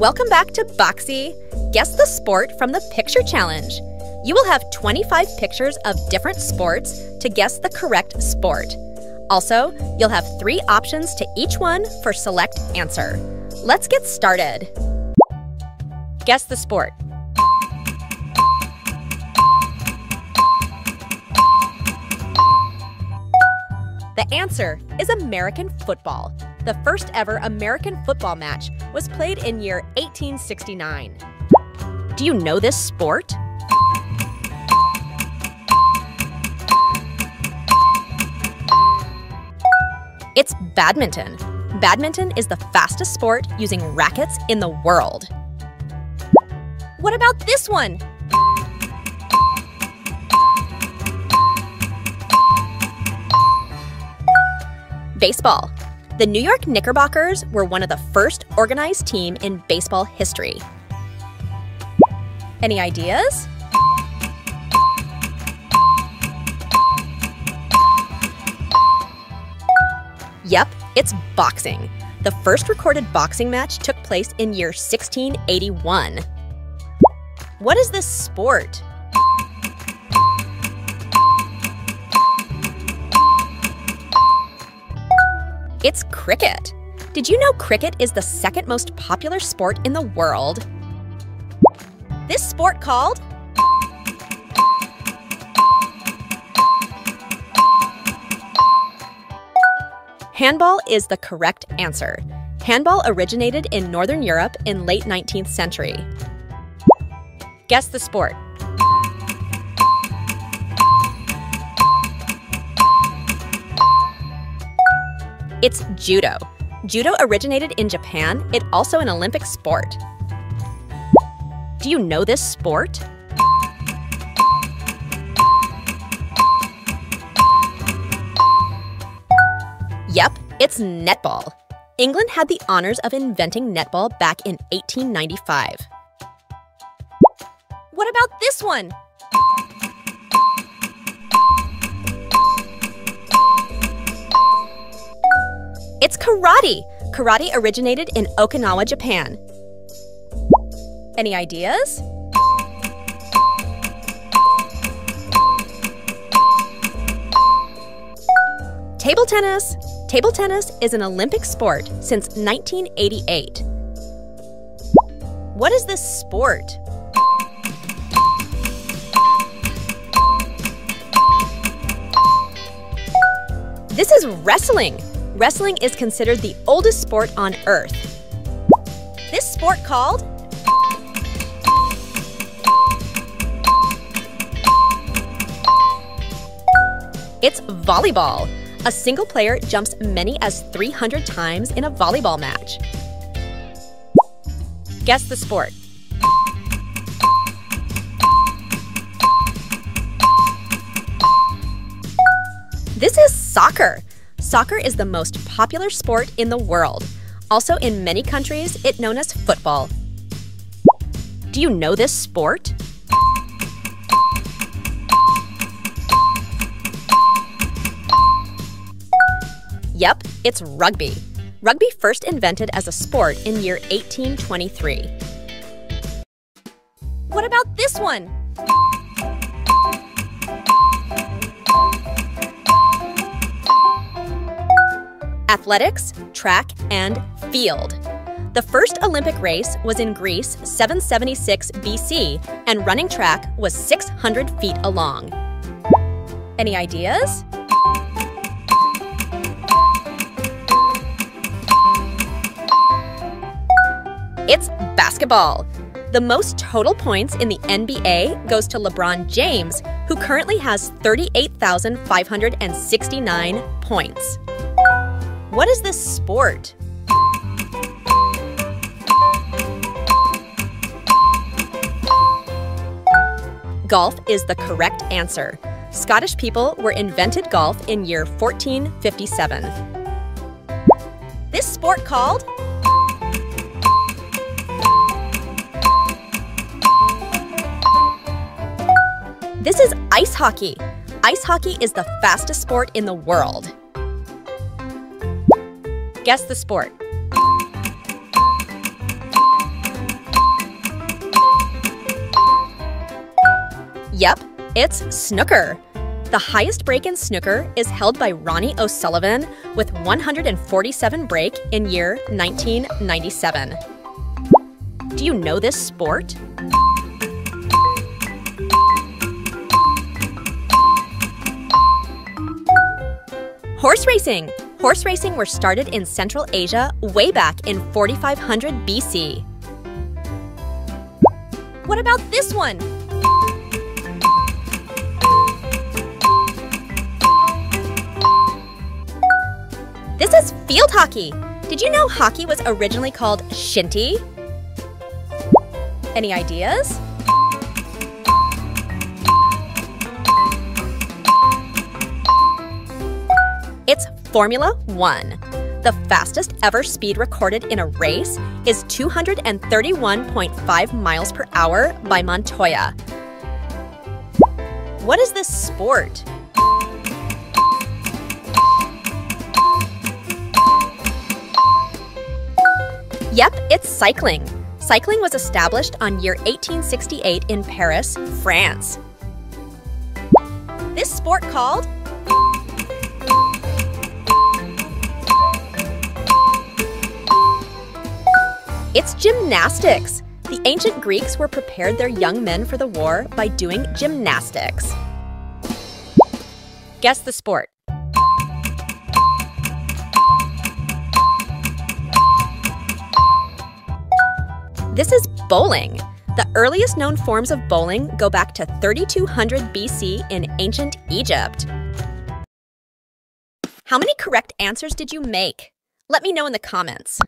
Welcome back to BAKZI. Guess the sport from the picture challenge. You will have 25 pictures of different sports to guess the correct sport. Also, you'll have 3 options to each one for select answer. Let's get started. Guess the sport. The answer is American football. The first ever American football match was played in year 1869. Do you know this sport? It's badminton. Badminton is the fastest sport using rackets in the world. What about this one? Baseball. The New York Knickerbockers were one of the first organized team in baseball history. Any ideas? Yep, it's boxing. The first recorded boxing match took place in year 1681. What is this sport? It's cricket. Did you know cricket is the second most popular sport in the world? This sport called? Handball is the correct answer. Handball originated in Northern Europe in late 19th century. Guess the sport. It's judo. Judo originated in Japan. It's also an Olympic sport. Do you know this sport? Yep, it's netball. England had the honors of inventing netball back in 1895. What about this one? It's karate. Karate originated in Okinawa, Japan. Any ideas? Table tennis. Table tennis is an Olympic sport since 1988. What is this sport? This is wrestling. Wrestling is considered the oldest sport on Earth. This sport called? It's volleyball. A single player jumps many as 300 times in a volleyball match. Guess the sport. This is soccer. Soccer is the most popular sport in the world. Also, in many countries, it's known as football. Do you know this sport? Yep, it's rugby. Rugby first invented as a sport in year 1823. What about this one? Athletics, track, and field. The first Olympic race was in Greece 776 BC, and running track was 600 feet along. Any ideas? It's basketball. The most total points in the NBA goes to LeBron James, who currently has 38,569 points. What is this sport? Golf is the correct answer. Scottish people were invented golf in year 1457. This sport called? This is ice hockey. Ice hockey is the fastest sport in the world. Guess the sport. Yep, it's snooker. The highest break in snooker is held by Ronnie O'Sullivan with 147 break in year 1997. Do you know this sport? Horse racing! Horse racing were started in Central Asia way back in 4500 BC. What about this one? This is field hockey. Did you know hockey was originally called shinty? Any ideas? It's Formula 1. The fastest ever speed recorded in a race is 231.5 miles per hour by Montoya. What is this sport? Yep, it's cycling. Cycling was established on year 1868 in Paris, France. This sport called? It's gymnastics. The ancient Greeks were prepared their young men for the war by doing gymnastics. Guess the sport. This is bowling. The earliest known forms of bowling go back to 3200 BC in ancient Egypt. How many correct answers did you make? Let me know in the comments.